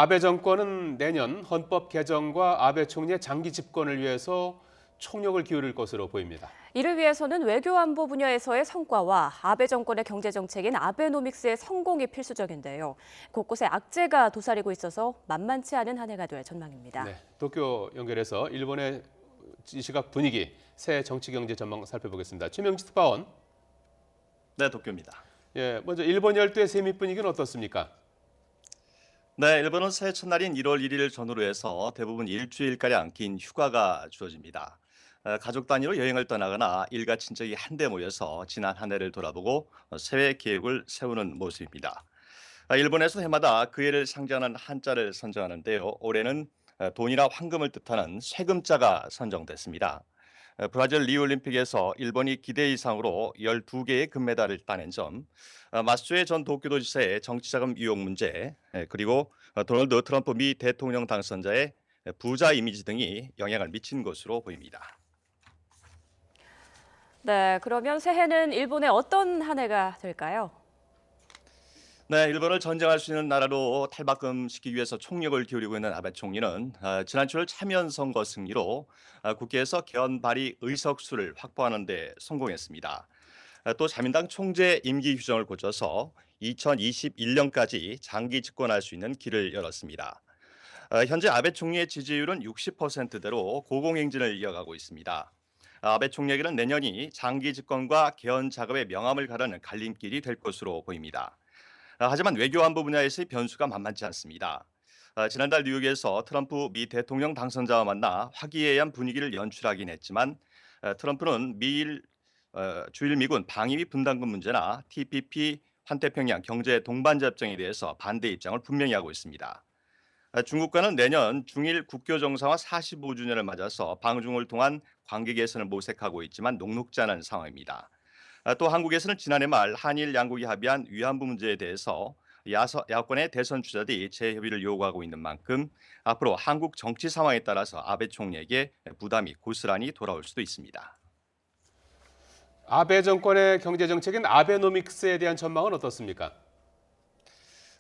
아베 정권은 내년 헌법 개정과 아베 총리의 장기 집권을 위해서 총력을 기울일 것으로 보입니다. 이를 위해서는 외교안보 분야에서의 성과와 아베 정권의 경제정책인 아베노믹스의 성공이 필수적인데요. 곳곳에 악재가 도사리고 있어서 만만치 않은 한 해가 될 전망입니다. 네, 도쿄 연결해서 일본의 이 시각 분위기, 새 정치 경제 전망 살펴보겠습니다. 최명지 특파원. 네, 도쿄입니다. 예, 먼저 일본 열도의 세미 분위기는 어떻습니까? 네, 일본은 새해 첫날인 1월 1일 전후로 해서 대부분 일주일가량 긴 휴가가 주어집니다. 가족 단위로 여행을 떠나거나 일가 친척이 한데 모여서 지난 한 해를 돌아보고 새해 계획을 세우는 모습입니다. 일본에서 해마다 그 해를 상징하는 한자를 선정하는데요. 올해는 돈이나 황금을 뜻하는 쇠금자가 선정됐습니다. 브라질 리우올림픽에서 일본이 기대 이상으로 12개의 금메달을 따낸 점, 마수의 전 도쿄도지사의 정치자금 유용 문제, 그리고 도널드 트럼프 미 대통령 당선자의 부자 이미지 등이 영향을 미친 것으로 보입니다. 네, 그러면 새해는 일본의 어떤 한 해가 될까요? 네, 일본을 전쟁할 수 있는 나라로 탈바꿈시키기 위해서 총력을 기울이고 있는 아베 총리는 지난 7월 차면 선거 승리로 국회에서 개헌 발의 의석수를 확보하는 데 성공했습니다. 또 자민당 총재 임기 규정을 고쳐서 2021년까지 장기 집권할 수 있는 길을 열었습니다. 현재 아베 총리의 지지율은 60%대로 고공행진을 이어가고 있습니다. 아베 총리에게는 내년이 장기 집권과 개헌 작업의 명암을 가르는 갈림길이 될 것으로 보입니다. 하지만 외교안보 분야에서의 변수가 만만치 않습니다. 지난달 뉴욕에서 트럼프 미 대통령 당선자와 만나 화기애애한 분위기를 연출하긴 했지만 트럼프는 주일 미군 방위비 분담금 문제나 TPP 환태평양 경제 동반자 협정에 대해서 반대 입장을 분명히 하고 있습니다. 중국과는 내년 중일 국교 정상화 45주년을 맞아서 방중을 통한 관계 개선을 모색하고 있지만 녹록지 않은 상황입니다. 또 한국에서는 지난해 말 한일 양국이 합의한 위안부 문제에 대해서 야권의 대선 주자들이 재협의를 요구하고 있는 만큼 앞으로 한국 정치 상황에 따라서 아베 총리에게 부담이 고스란히 돌아올 수도 있습니다. 아베 정권의 경제 정책인 아베노믹스에 대한 전망은 어떻습니까?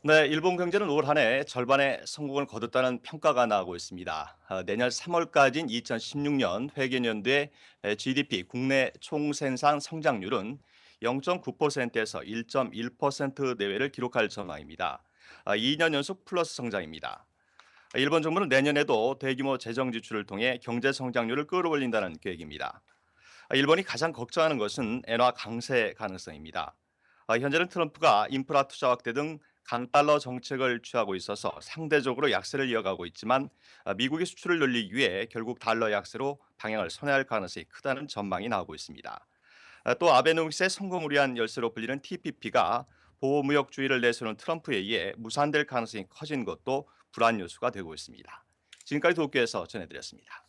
네, 일본 경제는 올 한 해 절반의 성공을 거뒀다는 평가가 나오고 있습니다. 내년 3월까지인 2016년 회계연도의 GDP 국내 총생산 성장률은 0.9%에서 1.1% 내외를 기록할 전망입니다. 2년 연속 플러스 성장입니다. 일본 정부는 내년에도 대규모 재정 지출을 통해 경제 성장률을 끌어올린다는 계획입니다. 일본이 가장 걱정하는 것은 엔화 강세 가능성입니다. 현재는 트럼프가 인프라 투자 확대 등 강달러 정책을 취하고 있어서 상대적으로 약세를 이어가고 있지만 미국의 수출을 늘리기 위해 결국 달러 약세로 방향을 선회할 가능성이 크다는 전망이 나오고 있습니다. 또 아베노믹스의 성공을 위한 열쇠로 불리는 TPP가 보호무역주의를 내세우는 트럼프에 의해 무산될 가능성이 커진 것도 불안 요소가 되고 있습니다. 지금까지 도쿄에서 전해드렸습니다.